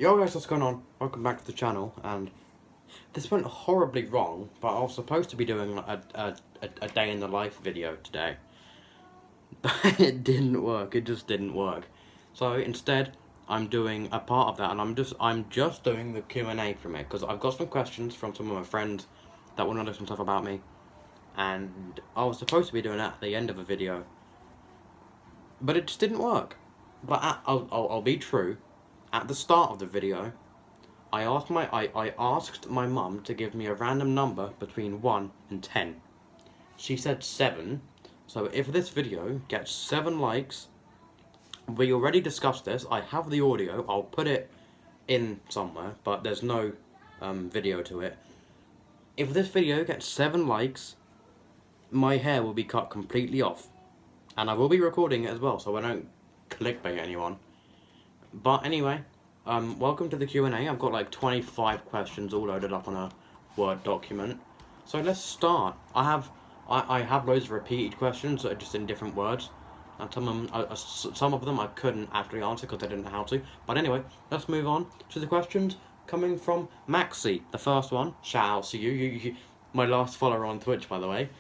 Yo guys, what's going on? Welcome back to the channel, and this went horribly wrong, but I was supposed to be doing a day in the life video today. But it didn't work, it just didn't work. So instead, I'm doing a part of that, and I'm just doing the Q&A from it, because I've got some questions from some of my friends that want to know some stuff about me, and I was supposed to be doing that at the end of a video, but it just didn't work. But I'll be true. At the start of the video, I asked my mum to give me a random number between 1 and 10. She said 7, so if this video gets 7 likes, we already discussed this, I have the audio, I'll put it in somewhere, but there's no video to it. If this video gets 7 likes, my hair will be cut completely off. And I will be recording it as well, so I don't clickbait anyone. But anyway, welcome to the Q&A. I've got like 25 questions all loaded up on a Word document. So let's start. I have loads of repeated questions that are just in different words. And some of them I couldn't actually answer because I didn't know how to. But anyway, let's move on to the questions coming from Maxi. The first one, shout out to you. My last follower on Twitch, by the way.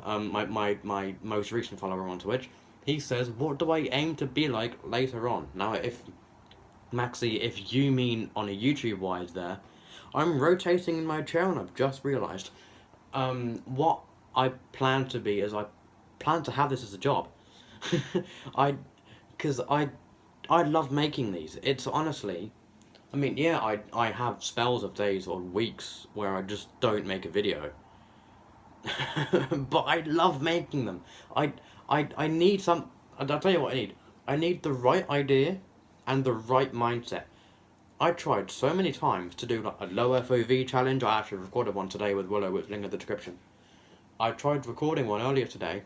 My most recent follower on Twitch. He says, what do I aim to be like later on? Now, Maxi, if you mean on a YouTube wise there, I'm rotating in my chair and I've just realised. What I plan to be is I plan to have this as a job. Because I love making these. It's honestly, I mean, yeah, I have spells of days or weeks where I just don't make a video. But I love making them. I need some, I'll tell you what I need. I need the right idea and the right mindset. I tried so many times to do like a low FOV challenge. I actually recorded one today with Willow, which link in the description. I tried recording one earlier today.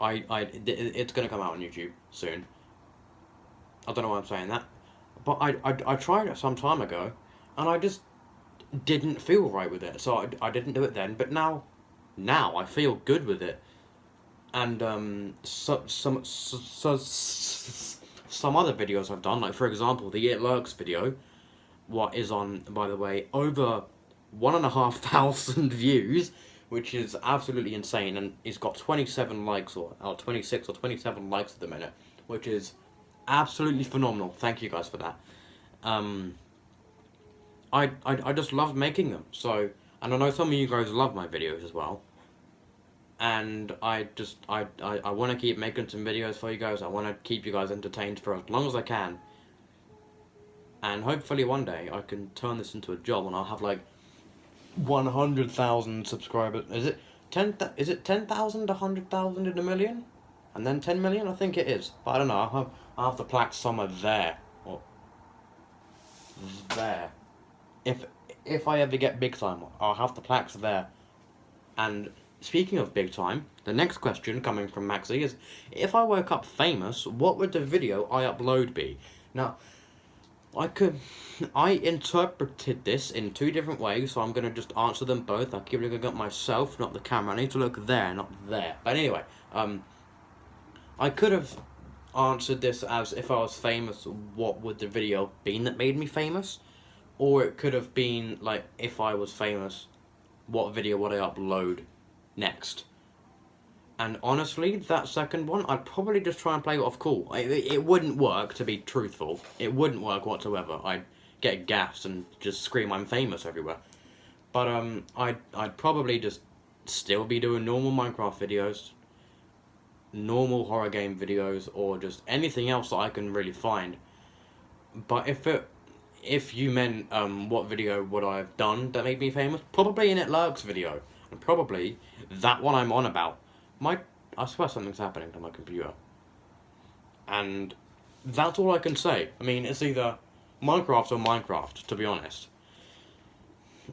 It's gonna come out on YouTube soon. I don't know why I'm saying that, but I tried it some time ago, and I just didn't feel right with it, so I didn't do it then. But now I feel good with it, and some other videos I've done, like for example the It Lurks video, what is on, by the way, over 1,500 views, which is absolutely insane, and it's got 27 likes or 26 or 27 likes at the minute, which is absolutely phenomenal. Thank you guys for that. I just love making them, so, and I know some of you guys love my videos as well, and I want to keep making some videos for you guys. I want to keep you guys entertained for as long as I can, and hopefully one day I can turn this into a job and I'll have like 100,000 subscribers. Is it 10,000, 100,000 in a million, and then 10 million? I think it is, but I don't know. I'll have the plaque somewhere there or there. If I ever get big time, I'll have the plaques there. And speaking of big time, the next question coming from Maxi is, if I woke up famous, what would the video I upload be? Now, I interpreted this in 2 different ways, so I'm going to just answer them both. I keep looking at myself, not the camera. I need to look there, not there. But anyway, I could have answered this as, if I was famous, what would the video have been that made me famous? Or it could have been, like, if I was famous, what video would I upload next? And honestly, that second one, I'd probably just try and play it off cool. It wouldn't work, to be truthful. It wouldn't work whatsoever. I'd get gassed and just scream I'm famous everywhere. But I'd probably just still be doing normal Minecraft videos, normal horror game videos, or just anything else that I can really find. But if you meant what video would I have done that made me famous, probably an It Lurks video, and probably that one I'm on about. I swear something's happening to my computer, and that's all I can say. I mean, it's either Minecraft or Minecraft, to be honest.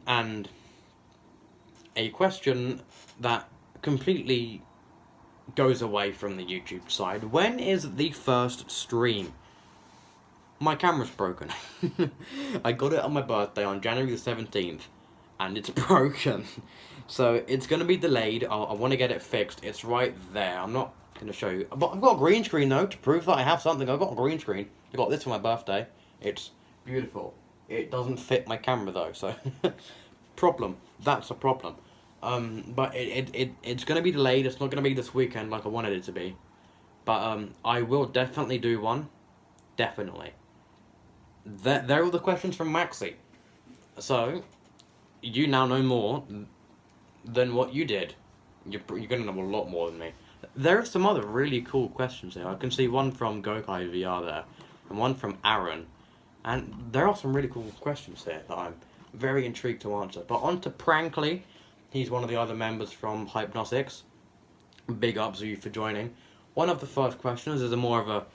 And a question that completely goes away from the YouTube side: when is the first stream? My camera's broken. I got it on my birthday on January the 17th, and it's broken. So it's going to be delayed. I want to get it fixed. It's right there. I'm not going to show you. But I've got a green screen, though, to prove that I have something. I've got a green screen. I got this for my birthday. It's beautiful. It doesn't fit my camera though, so problem. That's a problem. But it's gonna be delayed. It's not gonna be this weekend like I wanted it to be. But I will definitely do one. Definitely. There are all the questions from Maxi. So you now know more than what you did. You're gonna know a lot more than me. There are some other really cool questions here. I can see one from Gokai VR there, and one from Aaron. And there are some really cool questions here that I'm very intrigued to answer. But on to Prankly. He's one of the other members from Hypenotix. Big ups to you for joining. One of the first questions is a more of a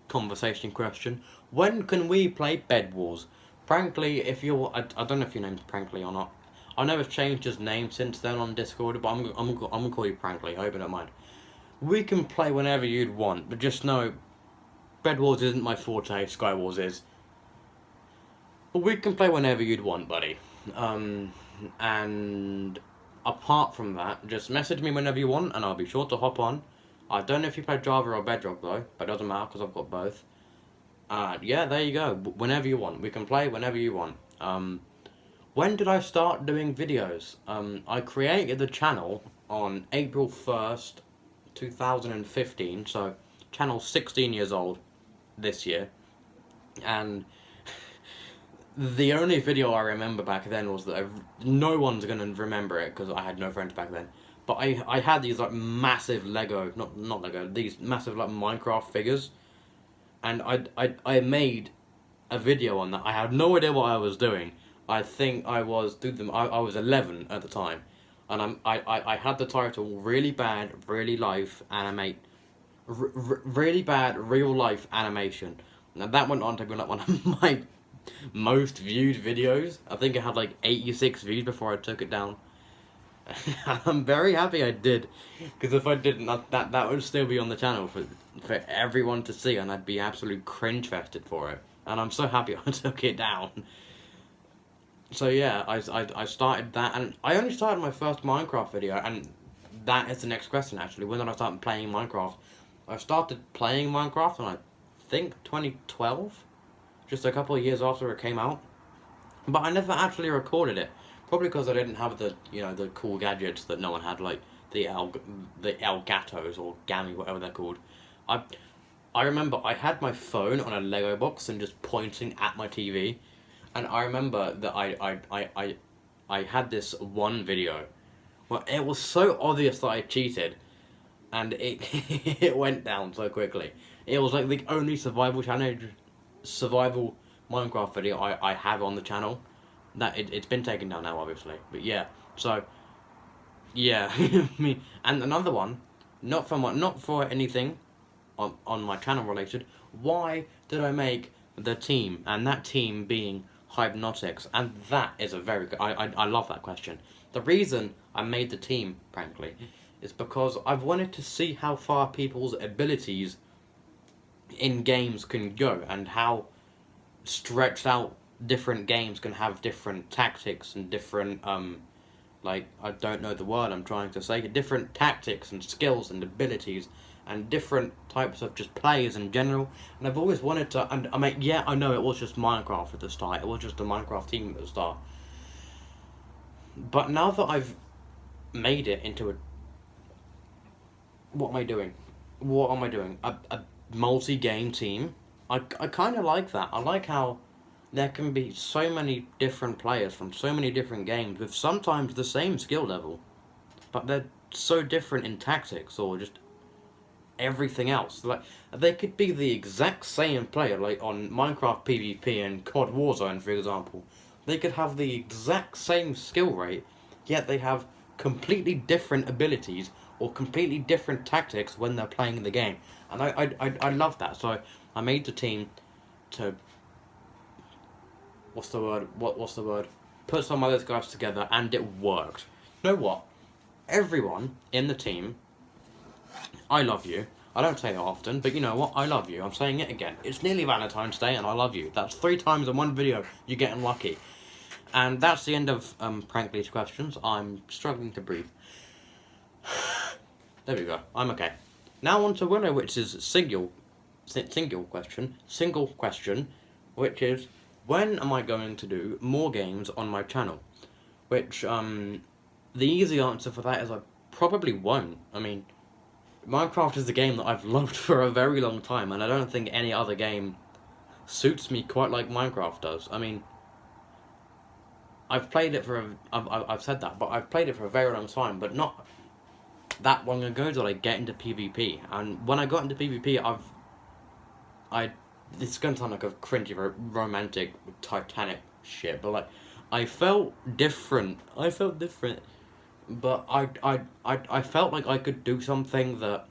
conversation question. When can we play Bed Wars? Prankly, if you're... I don't know if your name's Prankly or not. I know it's changed his name since then on Discord, but I'm gonna call you Prankly. I hope you don't mind. We can play whenever you'd want, but just know Bed Wars isn't my forte, Sky Wars is. But we can play whenever you'd want, buddy. And apart from that, just message me whenever you want, and I'll be sure to hop on. I don't know if you play Java or Bedrock, though, but it doesn't matter, because I've got both. Yeah, there you go. Whenever you want. We can play whenever you want. When did I start doing videos? I created the channel on April 1st, 2015, so channel's 16 years old this year. And the only video I remember back then was that no one's gonna remember it because I had no friends back then. But I had these like massive Lego, not Lego, these massive like Minecraft figures, and I made a video on that. I had no idea what I was doing. I think I was I was 11 at the time, and I had the title really bad, really life animate, really bad real life animation. Now that went on to be like one of my most viewed videos. I think it had like 86 views before I took it down. I'm very happy I did, because if I didn't, that would still be on the channel for everyone to see, and I'd be absolutely cringe-fested for it. And I'm so happy I took it down. So yeah, I started that, and I only started my first Minecraft video, and that is the next question actually. When did I start playing Minecraft? I started playing Minecraft in I think 2012, just a couple of years after it came out. But I never actually recorded it, probably because I didn't have the the cool gadgets that no one had, like the Elgatos or Gammy, whatever they're called. I remember I had my phone on a Lego box and just pointing at my TV. And I remember that I had this one video. Well, it was so obvious that I cheated, and it it went down so quickly. It was like the only survival Minecraft video I have on the channel. That it's been taken down now, obviously. But yeah, so yeah, me and another one, not for anything on my channel related. Why did I make the team, and that team being Hypenotix? And that is a very good, I love that question. The reason I made the team, frankly, is because I've wanted to see how far people's abilities in games can go, and how stretched out different games can have different tactics and different, like, I don't know the word I'm trying to say, different tactics and skills and abilities, and different types of just players in general. And I've always wanted to, and I mean, yeah, I know it was just Minecraft at the start, it was just the Minecraft team at the start. But now that I've made it into a, what am I doing? What am I doing? A multi-game team? I kind of like that. I like how there can be so many different players from so many different games with sometimes the same skill level, but they're so different in tactics or just everything else. Like, they could be the exact same player, like on Minecraft PvP and COD Warzone, for example. They could have the exact same skill rate, yet they have completely different abilities or completely different tactics when they're playing the game. And I love that. So I made the team to, what's the word? Put some of those guys together, and it worked. You know what? Everyone in the team, I love you. I don't say it often, but you know what? I love you. I'm saying it again. It's nearly Valentine's Day, and I love you. That's 3 times in one video. You're getting lucky. And that's the end of Prankly's questions. I'm struggling to breathe. There we go. I'm okay. Now on to Willow, which is single question, which is when am I going to do more games on my channel? Which, the easy answer for that is I probably won't. I mean, Minecraft is a game that I've loved for a very long time, and I don't think any other game suits me quite like Minecraft does. I mean, I've played it for I've said that, but I've played it for a very long time, but not that long ago did I get into PvP. And when I got into PvP, it's gonna sound like a cringy, romantic, Titanic shit, but like, I felt different. But I felt like I could do something that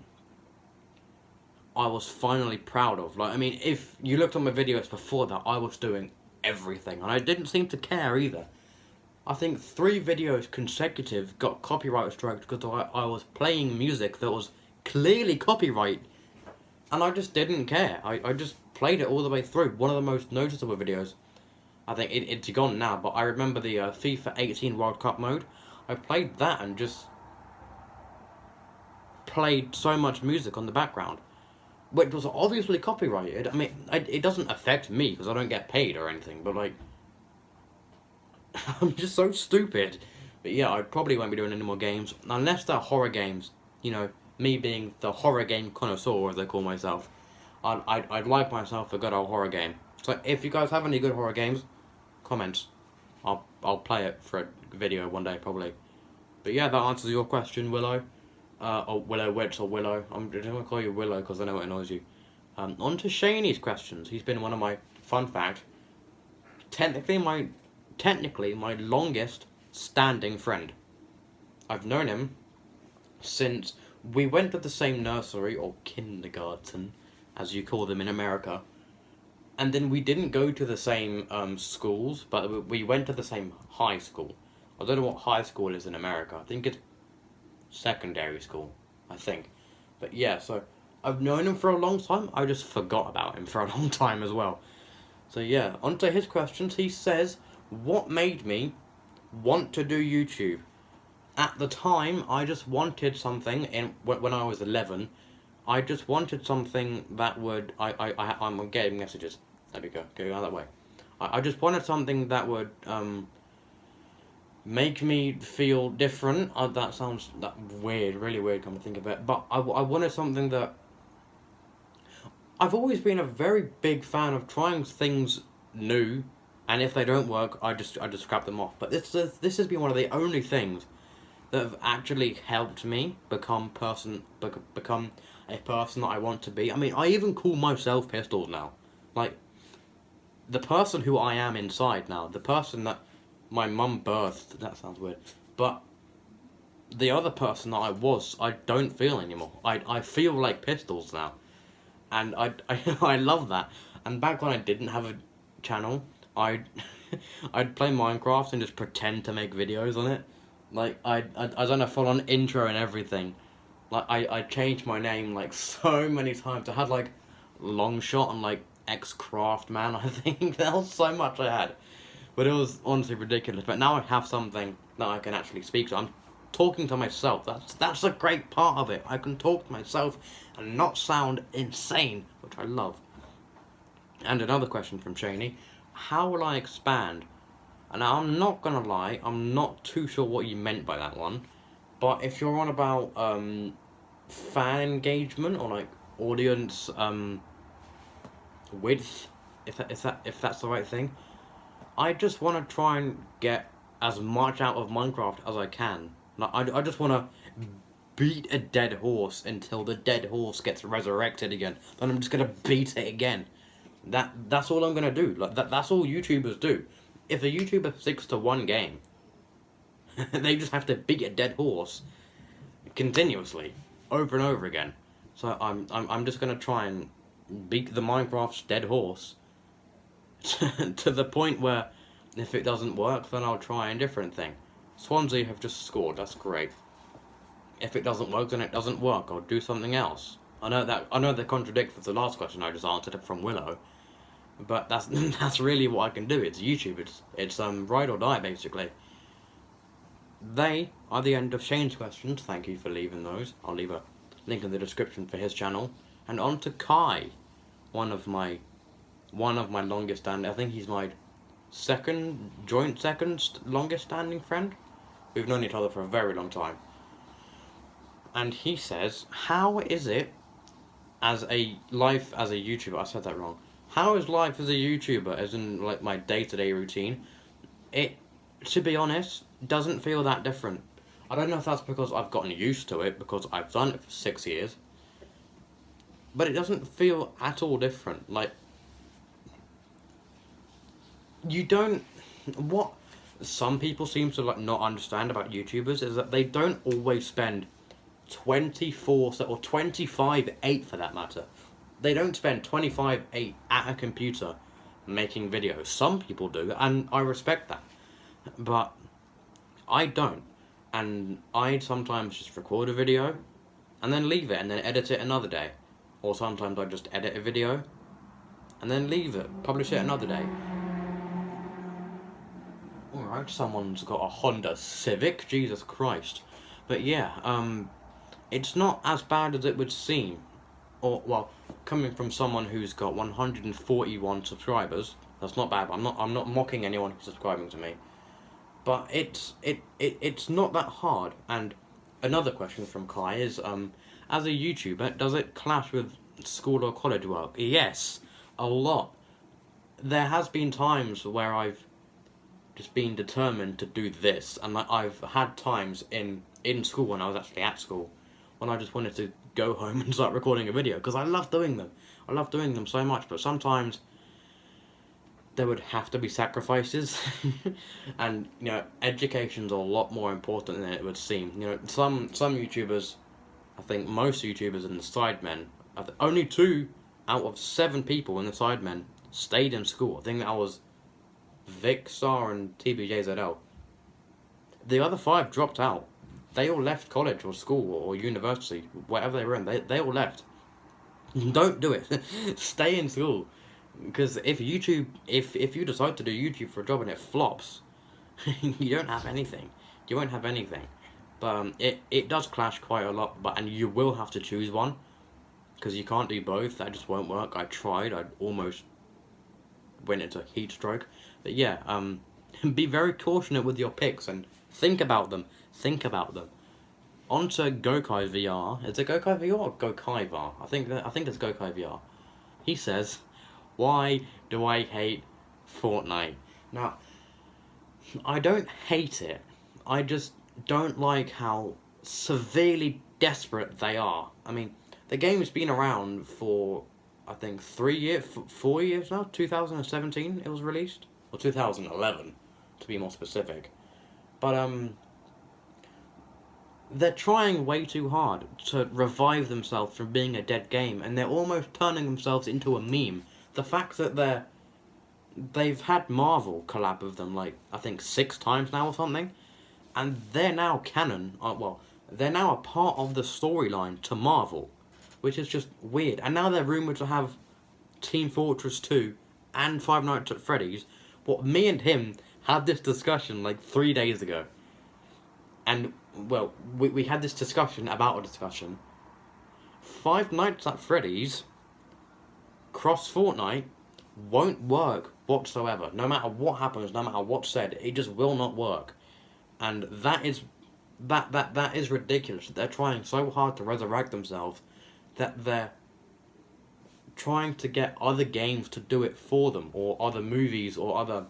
I was finally proud of. Like, I mean, if you looked at my videos before that, I was doing everything, and I didn't seem to care either. I think 3 videos consecutive got copyright strikes because I was playing music that was clearly copyright, and I just didn't care. I just played it all the way through. One of the most noticeable videos, I think it's gone now, but I remember the FIFA 18 World Cup mode. I played that and just played so much music on the background, which was obviously copyrighted. I mean, it doesn't affect me because I don't get paid or anything, but like, I'm just so stupid. But yeah, I probably won't be doing any more games, unless they're horror games. You know, me being the horror game connoisseur, as they call myself. I'd like myself a good old horror game. So if you guys have any good horror games, comments. I'll play it for a video one day, probably. But yeah, that answers your question, Willow. Or Willow Witch, or Willow. I'm just gonna call you Willow because I know it annoys you. On to Shane's questions. He's been one of my, fun fact, technically my longest standing friend. I've known him since we went to the same nursery, or kindergarten, as you call them in America. And then we didn't go to the same schools, but we went to the same high school. I don't know what high school is in America. I think it's secondary school, I think. But yeah, so I've known him for a long time. I just forgot about him for a long time as well. So yeah, on to his questions. He says, what made me want to do YouTube? At the time, I just wanted something, when I was 11, I just wanted something that would, I'm getting messages. There we go, go out that way. I just wanted something that would, make me feel different. That sounds weird, really weird, come to think of it. But I wanted something that, I've always been a very big fan of trying things new, and if they don't work, I just scrap them off. But this has been one of the only things that have actually helped me become a person that I want to be. I mean, I even call myself Pistols now. Like, the person who I am inside now, the person that my mum birthed, that sounds weird, but the other person that I was, I don't feel anymore. I feel like Pistols now. And I love that. And back when I didn't have a channel, I'd play Minecraft and just pretend to make videos on it. Like, I done a full-on intro and everything. Like, I changed my name, like, so many times. I had, like, Longshot and, like, X-Craftman, I think. That was so much I had. But it was honestly ridiculous. But now I have something that I can actually speak to. I'm talking to myself. That's a great part of it. I can talk to myself and not sound insane, which I love. And another question from Shaney. How will I expand? And I'm not gonna lie, I'm not too sure what you meant by that one. But if you're on about fan engagement or like audience width, if that's the right thing, I just want to try and get as much out of Minecraft as I can. Like, I just want to beat a dead horse until the dead horse gets resurrected again. Then I'm just gonna beat it again. That's all I'm gonna do. Like, that's all YouTubers do. If a YouTuber sticks to one game, they just have to beat a dead horse continuously, over and over again. So I'm just gonna try and beat the Minecraft's dead horse to the point where, if it doesn't work, then I'll try a different thing. Swansea have just scored. That's great. If it doesn't work, then it doesn't work. I'll do something else. I know they contradict with the last question I just answered from Willow, but that's really what I can do. It's YouTube. It's ride or die, basically. They are the end of Shane's questions. Thank you for leaving those. I'll leave a link in the description for his channel. And on to Kai, one of my longest, and I think he's my joint second longest standing friend. We've known each other for a very long time. And he says, how is it as a YouTuber, I said that wrong. How is life as a YouTuber, as in like my day-to-day routine? It, to be honest, doesn't feel that different. I don't know if that's because I've gotten used to it, because I've done it for 6 years. But it doesn't feel at all different. Like, you don't... What some people seem to like not understand about YouTubers is that they don't always spend 24 or 25/8 for that matter. They don't spend 25/8 at a computer making videos. Some people do, and I respect that. But I don't. And I'd sometimes just record a video and then leave it and then edit it another day. Or sometimes I just edit a video and then leave it, publish it another day. Alright, someone's got a Honda Civic, Jesus Christ. But yeah, it's not as bad as it would seem. Or, well, coming from someone who's got 141 subscribers, that's not bad. I'm not mocking anyone who's subscribing to me. But it's not that hard. And another question from Kai is, as a YouTuber, does it clash with school or college work? Yes, a lot. There has been times where I've just been determined to do this, and I've had times in school, when I was actually at school, when I just wanted to go home and start recording a video, because I love doing them. I love doing them so much, but sometimes there would have to be sacrifices, and, you know, education's a lot more important than it would seem. You know, some YouTubers, I think most YouTubers and the Sidemen, only 2 out of 7 people in the Sidemen stayed in school. I think that was Vixar and TBJZL. The other 5 dropped out. They all left college or school or university, whatever they were in. They all left. Don't do it. Stay in school. Because if you decide to do YouTube for a job and it flops, you don't have anything. You won't have anything. But it does clash quite a lot. And you will have to choose one, because you can't do both. That just won't work. I tried. I almost went into heat stroke. But yeah, be very cautious with your picks and think about them. Think about them. On to Gokai VR. Is it Gokai VR or Gokai VR? I think it's Gokai VR. He says, why do I hate Fortnite? Now, I don't hate it. I just don't like how severely desperate they are. I mean, the game's been around for, I think, 4 years now. 2017 it was released. Or 2011, to be more specific. But, they're trying way too hard to revive themselves from being a dead game, and they're almost turning themselves into a meme. The fact that they've had Marvel collab with them, like, I think 6 times now or something, and they're now canon, they're now a part of the storyline to Marvel, which is just weird. And now they're rumoured to have Team Fortress 2 and Five Nights at Freddy's. What, me and him had this discussion like 3 days ago. And, well, we had this discussion about a discussion. Five Nights at Freddy's cross Fortnite won't work whatsoever. No matter what happens, no matter what's said, it just will not work. And that is ridiculous. They're trying so hard to resurrect themselves that they're trying to get other games to do it for them, or other movies or other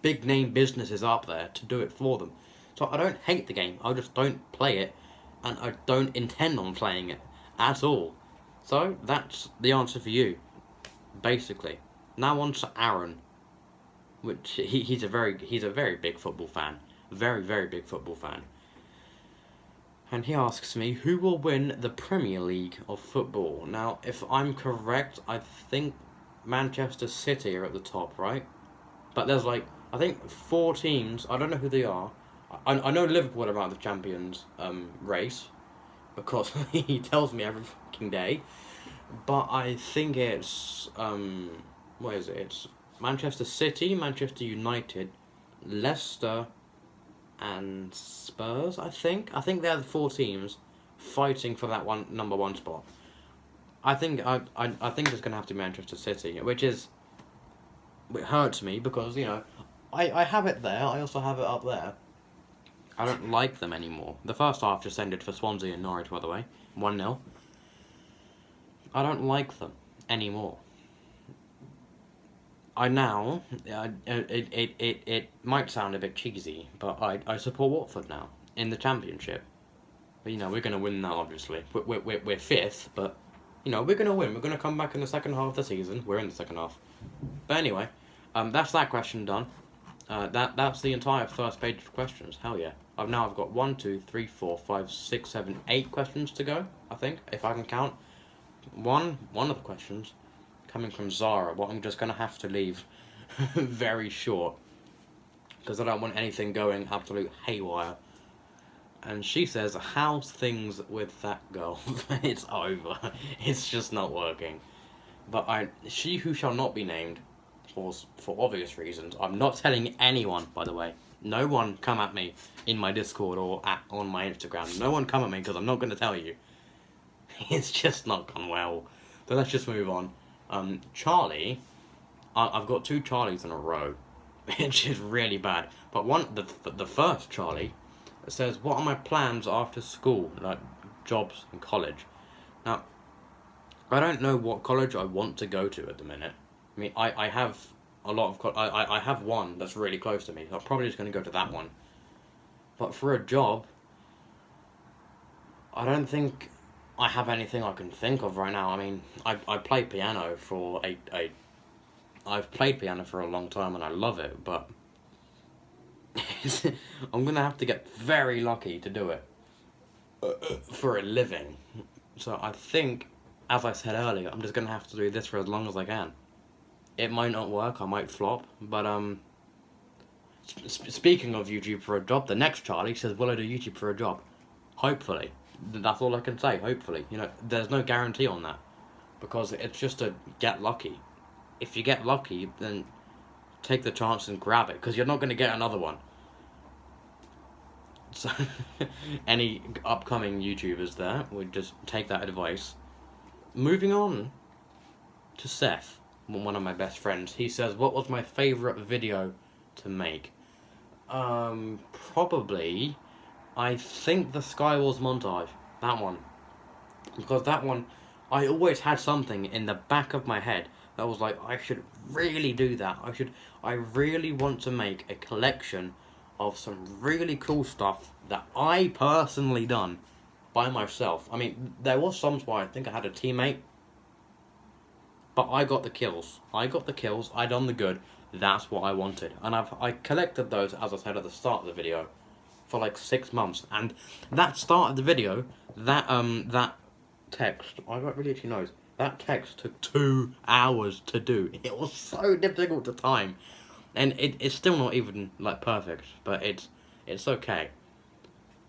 big name businesses up there to do it for them. So I don't hate the game, I just don't play it, and I don't intend on playing it at all. So that's the answer for you, basically. Now on to Aaron, which he's a very big football fan, very big football fan. And he asks me, who will win the Premier League of football? Now, if I'm correct, I think Manchester City are at the top, right? But there's like, I think 4 teams, I don't know who they are. I know Liverpool are out of the Champions race, because he tells me every fucking day. But I think it's, what is it? It's Manchester City, Manchester United, Leicester, and Spurs, I think. I think they're the 4 teams fighting for that number 1 spot. I think it's going to have to be Manchester City, which is It hurts me because, you know, I have it there, I also have it up there. I don't like them anymore. The first half just ended for Swansea and Norwich, by the way. 1-0. I don't like them anymore. It might sound a bit cheesy, but I support Watford now in the Championship. But, you know, we're going to win now, obviously. We're fifth, but, you know, we're going to win. We're going to come back in the second half of the season. We're in the second half. But anyway, that's that question done. That's the entire first page of questions. Hell yeah. I've got 1, 2, 3, 4, 5, 6, 7, 8 questions to go, I think, if I can count. One of the questions coming from Zara, what I'm just going to have to leave very short, because I don't want anything going absolute haywire. And she says, how's things with that girl? It's over. It's just not working. But she who shall not be named, for obvious reasons. I'm not telling anyone, by the way. No one come at me in my Discord or on my Instagram. No one come at me, because I'm not going to tell you. It's just not gone well. So let's just move on. Charlie, I've got 2 Charlies in a row, which is really bad. But the first Charlie says, what are my plans after school, like jobs and college? Now, I don't know what college I want to go to at the minute. I mean, I have a lot of I have one that's really close to me, so I'm probably just going to go to that one. But for a job, I don't think I have anything I can think of right now. I mean, I play piano for I've played piano for a long time and I love it, but I'm gonna have to get very lucky to do it for a living. So I think, as I said earlier, I'm just gonna have to do this for as long as I can. It might not work, I might flop, but speaking of YouTube for a job, the next Charlie says, will I do YouTube for a job? Hopefully. That's all I can say, hopefully. You know, there's no guarantee on that, because it's just a get lucky. If you get lucky, then take the chance and grab it, because you're not going to get another one. So, any upcoming YouTubers there would just take that advice. Moving on to Seth, one of my best friends. He says, what was my favourite video to make? Probably, I think the Skywars montage. That one. Because that one, I always had something in the back of my head that was like, I should really do that. I really want to make a collection of some really cool stuff that I personally done by myself. I mean, there was some where I think I had a teammate, but I got the kills. I done the good. That's what I wanted. And I collected those, as I said at the start of the video, for like 6 months. And that start of the video, that text, I got really itchy nose. That text took 2 hours to do. It was so difficult to time. And it's still not even like perfect, but it's okay.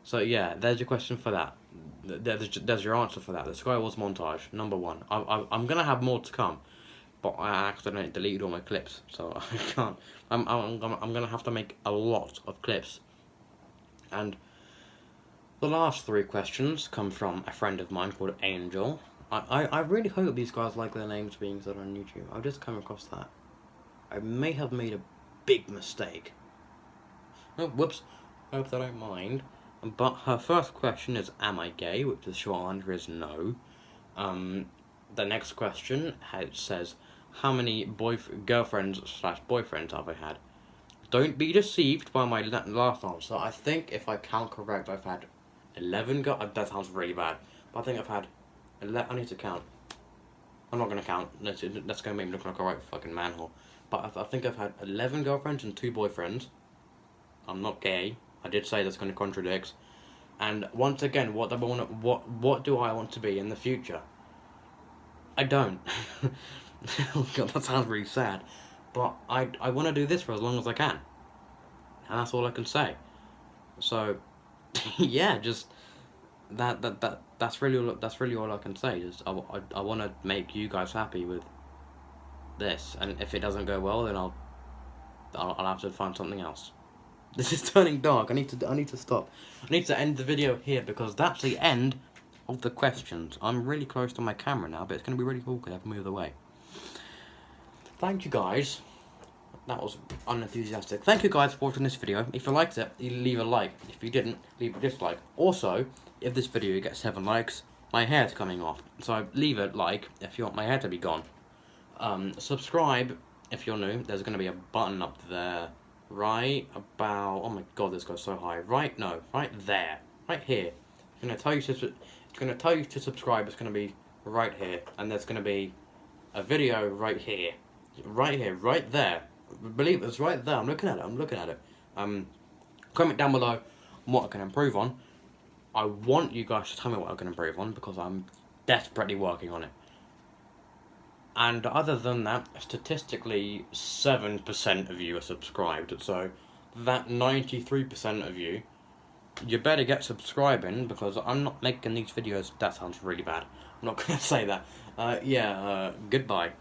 So yeah, there's your question for that. There's your answer for that. The Skywars montage, number 1. I'm gonna have more to come, but I accidentally deleted all my clips, so I can't. I'm gonna have to make a lot of clips. And the last 3 questions come from a friend of mine called Angel. I really hope these guys like their names being said on YouTube. I've just come across that. I may have made a big mistake. Oh, whoops. Hope they don't mind. But her first question is, am I gay? Which the short answer is no. The next question says, how many girlfriends/boyfriends have I had? Don't be deceived by my last answer. I think if I count correct, I've had 11 that sounds really bad. But I think I've had 11. I need to count. I'm not going to count. That's going to make me look like a right fucking manhole. But I think I've had 11 girlfriends and 2 boyfriends. I'm not gay. I did say that's going to contradict. And once again, what do I want to be in the future? I don't. Oh God, that sounds really sad. But I want to do this for as long as I can. And that's all I can say. So, yeah, just that's really all I can say. Just I want to make you guys happy with this, and if it doesn't go well, then I'll have to find something else. This is turning dark. I need to stop. I need to end the video here, because that's the end of the questions. I'm really close to my camera now, but it's going to be really cool because I have to move away. Thank you guys That was unenthusiastic. Thank you guys for watching this video. If you liked it, you leave a like. If you didn't, leave a dislike. Also, if this video gets 7 likes, my hair's coming off. So leave a like if you want my hair to be gone. Subscribe if you're new. There's going to be a button up there. Right about... Oh my god, this goes so high. Right there. Right here. It's going to tell you to subscribe. It's going to be right here. And there's going to be a video right here. Right here. Right there. Believe it, it's right there. I'm looking at it. Comment down below what I can improve on. I want you guys to tell me what I can improve on because I'm desperately working on it. And other than that, statistically, 7% of you are subscribed. So that 93% of you, you better get subscribing because I'm not making these videos. That sounds really bad. I'm not going to say that. Goodbye.